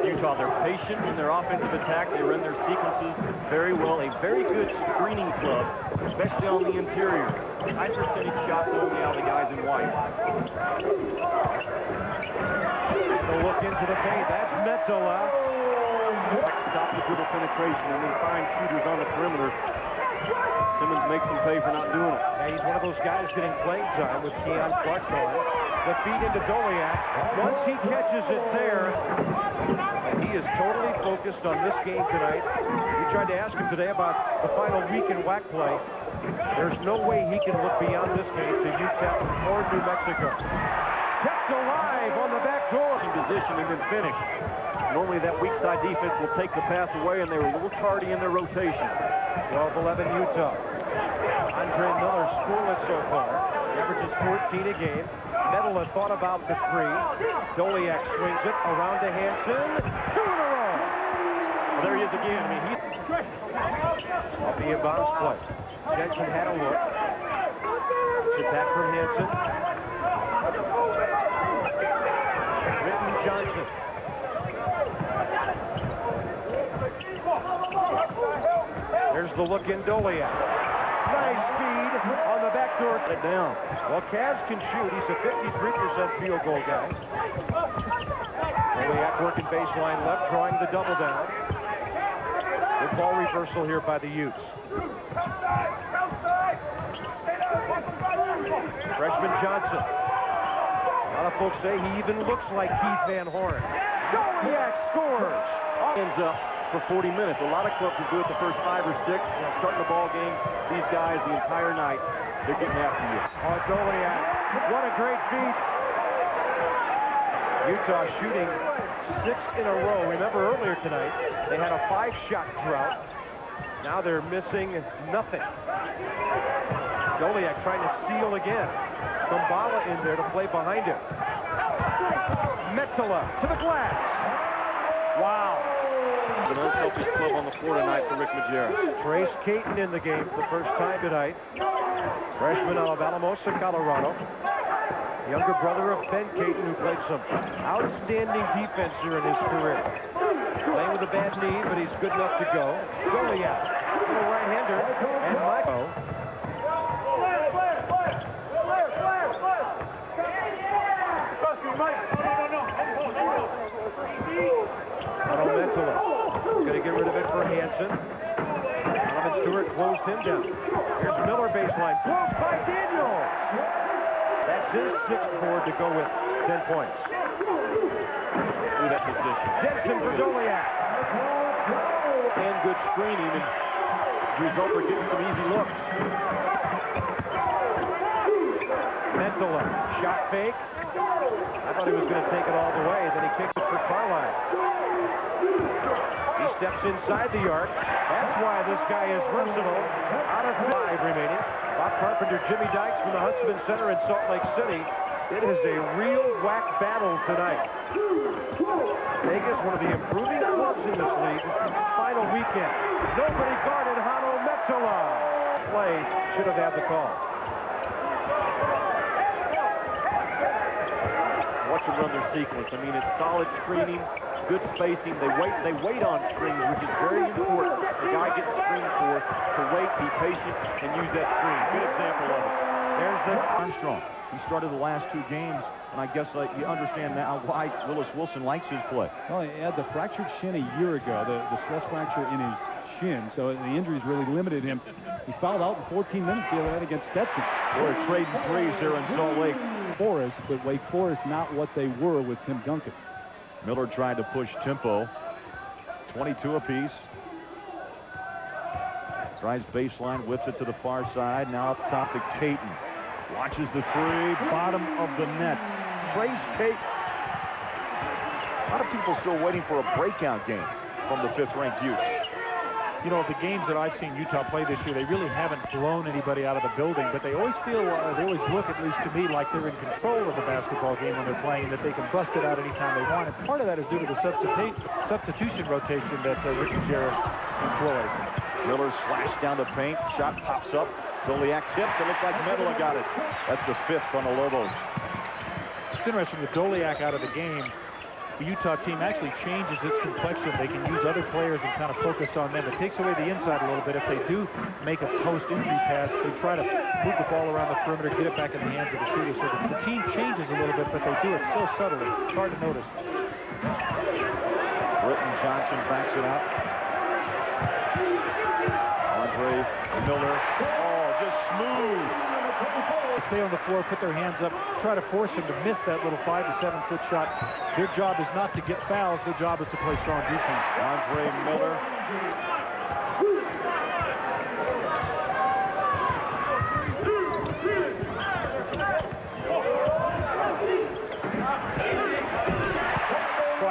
with Utah. They're patient in their offensive attack. They run their sequences very well. A very good screening club, especially on the interior. High percentage shots only out of the guys in white. And the look into the paint. That's Metola. Stop the dribble penetration and then find shooters on the perimeter. Simmons makes them pay for not doing it. Yeah, he's one of those guys getting playing time with Keon Clark going. The feed into Goliak. Once he catches it there, and he is totally focused on this game tonight. We tried to ask him today about the final week in WAC play. There's no way he can look beyond this game to Utah or New Mexico. Kept alive on the back door. In position and then finish. Normally that weak side defense will take the pass away, and they were a little tardy in their rotation. 12-11 Utah. Andre Miller scoreless so far. Averages 14 a game. Metola thought about the three. Goliak swings it around to Hansen. 2 in a row. Well, there he is again. I mean, Off the inbounds play. Jensen had a look. It's back from Hansen. Britton Johnson. There's the look in Goliak. Nice feed on the back door. it down. Well, Kaz can shoot. He's a 53% field goal guy. Goliak working baseline left, drawing the double down. Good ball reversal here by the Utes. Freshman Johnson. A lot of folks say he even looks like Keith Van Horn. Goliak scores. Ends up for 40 minutes. A lot of clubs will do it the first 5 or 6. Starting the ball game, these guys the entire night, they're getting after you. Oh, Goliak. What a great feat. Utah shooting 6 in a row. Remember earlier tonight, they had a 5-shot drought. Now they're missing nothing. Goliak trying to seal again. Kumbala in there to play behind him. Metola to the glass. Wow. The most selfish club on the floor tonight for Rick Majerus. Trace Caton in the game for the first time tonight. Freshman out of Alamosa, Colorado. Younger brother of Ben Caton, who played some outstanding defense here in his career. Playing with a bad knee, but he's good enough to go. Goliak, little right-hander, and Michael. Metola. Going to get rid of it for Hansen. Donovan Stewart closed him down. Here's Miller baseline. Blows by Daniels. That's his 6th board to go with 10 points. Through that position. Jensen for Goliak. And good screening, and the result are getting some easy looks. Metola. Shot fake. I thought he was going to take it all the way. Then he kicked it for Carlisle. He steps inside the arc. That's why this guy is versatile. Out of 5 remaining. Bob Carpenter, Jimmy Dykes from the Huntsman Center in Salt Lake City. It is a real WAC battle tonight. Vegas, one of the improving clubs in this league. Final weekend. Nobody guarded Hano Metola. Play should have had the call. Watch them run their sequence. I mean, it's solid screening, good spacing. They wait on screens, which is very important. The guy getting screened for to wait, be patient, and use that screen. Good example of it. There's the Armstrong. He started the last 2 games, and I guess you understand now why Willis Wilson likes his play. Well, he had the fractured shin a year ago, the stress fracture in his shin, so the injuries really limited him. He fouled out in 14 minutes the other night against Stetson. Boy, trading threes there in Salt Lake. Forest, but Wake Forest not what they were with Tim Duncan. Miller tried to push tempo. 22 apiece. Drives baseline, whips it to the far side. Now up top to Caton. Watches the 3, bottom of the net. Trace Caton. A lot of people still waiting for a breakout game from the 5th-ranked Utes. You know, the games that I've seen Utah play this year, they really haven't blown anybody out of the building, but they always feel, they always look, at least to me, like they're in control of the basketball game when they're playing, that they can bust it out anytime they want. And part of that is due to the substitution rotation that Rick Majerus employs. Miller slashed down the paint. Shot pops up. Goliak tips. It looks like Metola got it. That's the 5th on the Lobos. It's interesting with Goliak out of the game. the Utah team actually changes its complexion. They can use other players and kind of focus on them. It takes away the inside a little bit. If they do make a post-entry pass, they try to move the ball around the perimeter, get it back in the hands of the shooter. So the team changes a little bit, but they do it so subtly. It's hard to notice. Britton Johnson backs it out. Andre Miller. Oh, just smooth. Stay on the floor, put their hands up, try to force them to miss that little 5 to 7 foot shot. Their job is not to get fouls. Their job is to play strong defense. Andre Miller.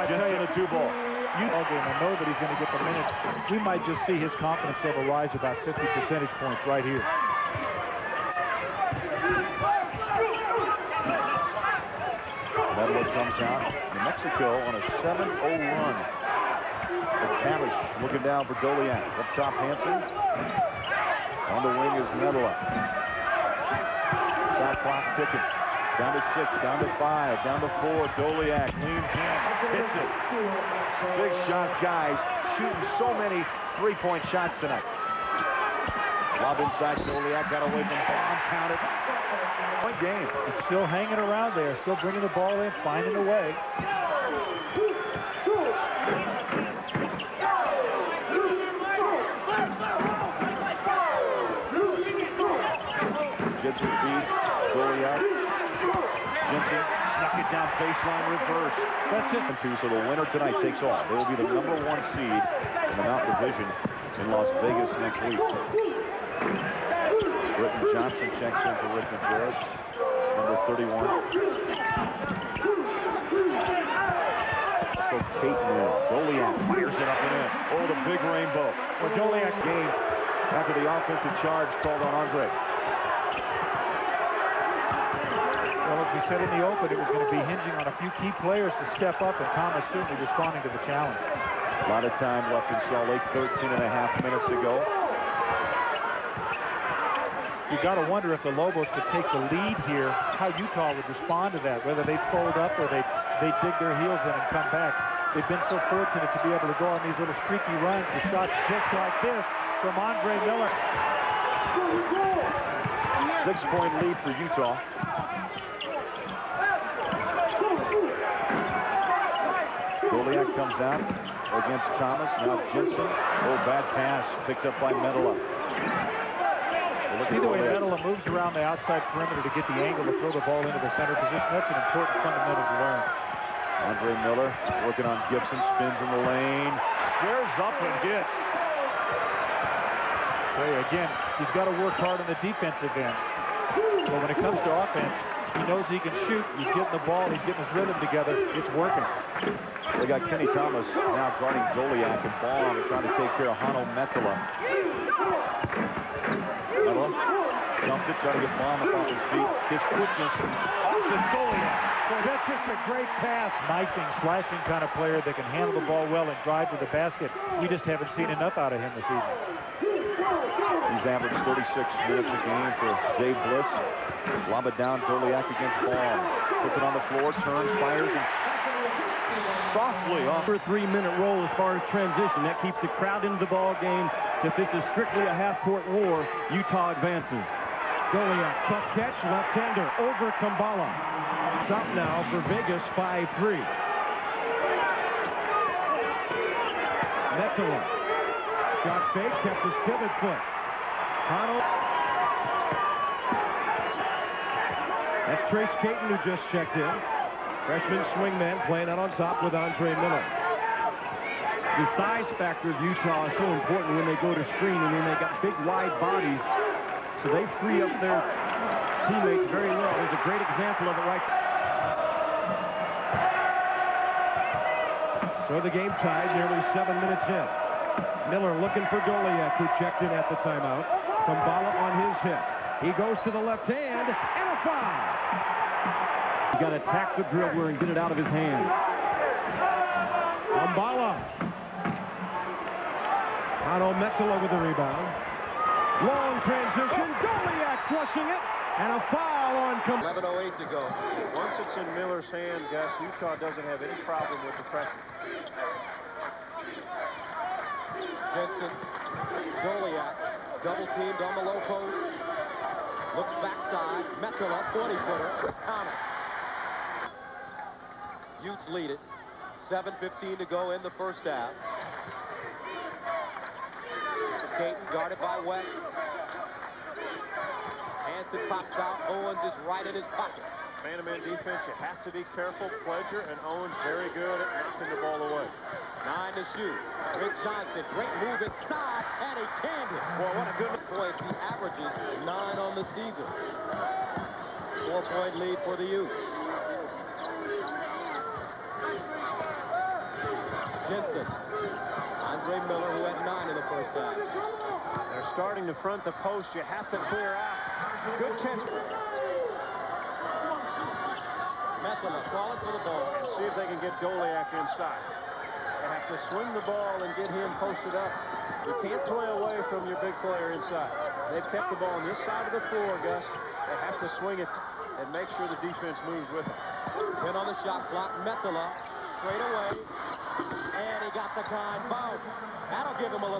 Just in a 2-ball. Utah game, I know that he's going to get the minutes. We might just see his confidence level rise about 50 percentage points right here. Medela comes out. New Mexico on a 7-0 run. Tavish looking down for Doliak. Up top, Hansen. On the wing is Medela. Shot clock ticking. Down to 6, down to 5, down to 4. Doliak leans in, hits it. Big shot guys shooting so many three-point shots tonight. Lob inside, Doliak got away from Bomb, counted. Point game. It's still hanging around there, still bringing the ball in, finding a way. Gibson feed, Doliak. Jensen snuck it down baseline reverse. That's it. So the winner tonight takes all. They will be the #1 seed in the Mountain Division in Las Vegas next week. Britton Johnson checks in for Rick Majerus, number 31. So Peyton Doliak fires it up and in. Oh, the big rainbow. Well, Doliak game after the offensive charge called on Andre. Well, as we said in the open, it was going to be hinging on a few key players to step up, and Thomas certainly responding to the challenge. A lot of time left in Salt Lake, 13.5 minutes ago. You got to wonder if the Lobos could take the lead here, how Utah would respond to that, whether they'd fold up or they dig their heels in and come back. They've been so fortunate to be able to go on these little streaky runs with shots just like this from Andre Miller. 6-point lead for Utah. Doliak comes out against Thomas. Now Jensen. Oh, bad pass. Picked up by Medela. See the way Medela moves around the outside perimeter to get the angle to throw the ball into the center position. That's an important fundamental to learn. Andre Miller working on Gibson. Spins in the lane. Squares up and hits. Okay, again, he's got to work hard on the defensive end. But when it comes to offense, he knows he can shoot. He's getting the ball. He's getting his rhythm together. It's working. They got Kenny Thomas now guarding Doliak and Baum and trying to take care of Hano Metala. Metala dumped it, trying to get Baum up off his feet. His quickness off the Doliak. Boy, that's just a great pass. Knifing, slashing kind of player that can handle the ball well and drive to the basket. We just haven't seen enough out of him this season. He's averaged 36 minutes a game for Jay Bliss. Lob it down, Doliak against Baum. Puts it on the floor, turns, fires, and softly off. For a 3-minute roll as far as transition. That keeps the crowd into the ball game. If this is strictly a half-court war, Utah advances. Doliak, tough catch, left-hander over Kambala. Shot now for Vegas, 5-3. Metala. Shot fake, kept his pivot foot. Hano. That's Trace Caton who just checked in. Freshman swingman playing out on top with Andre Miller. The size factor of Utah is so important when they go to screen and when they got big, wide bodies. So they free up their teammates very well. There's a great example of it right. So the game tied, nearly 7 minutes in. Miller looking for Doliak, who checked in at the timeout. Kambala on his hip. He goes to the left hand, and a foul. You got to attack the dribbler and get it out of his hand. Kambala. Hano Metala with the rebound. Long transition. Doliak flushing it. And a foul on... 11:08 to go. Once it's in Miller's hand, Gus, Utah doesn't have any problem with the pressure. Jensen, Goliath, double teamed on the low post. Looks backside. Metcalf, 40-footer. Count it. Utes lead it. 7:15 to go in the first half. Caton guarded by West. Hansen pops out. Owens is right in his pocket. Man-to-man defense, you have to be careful. Pledger and Owens very good at knocking the ball away. 9 to shoot. Rick Johnson, great move inside, and he canned it. Boy, what a good point. He averages 9 on the season. 4-point lead for the Utes. Jensen. Andre Miller, who had 9 in the first half. They're starting to front the post. You have to clear out. Good catch. Metcalf calling for the ball. And see if they can get Goliath inside. They have to swing the ball and get him posted up. You can't play away from your big player inside. They've kept the ball on this side of the floor, Gus. They have to swing it and make sure the defense moves with it. 10 on the shot clock. Metcalf straight away. And he got the time bounce. That'll give him a little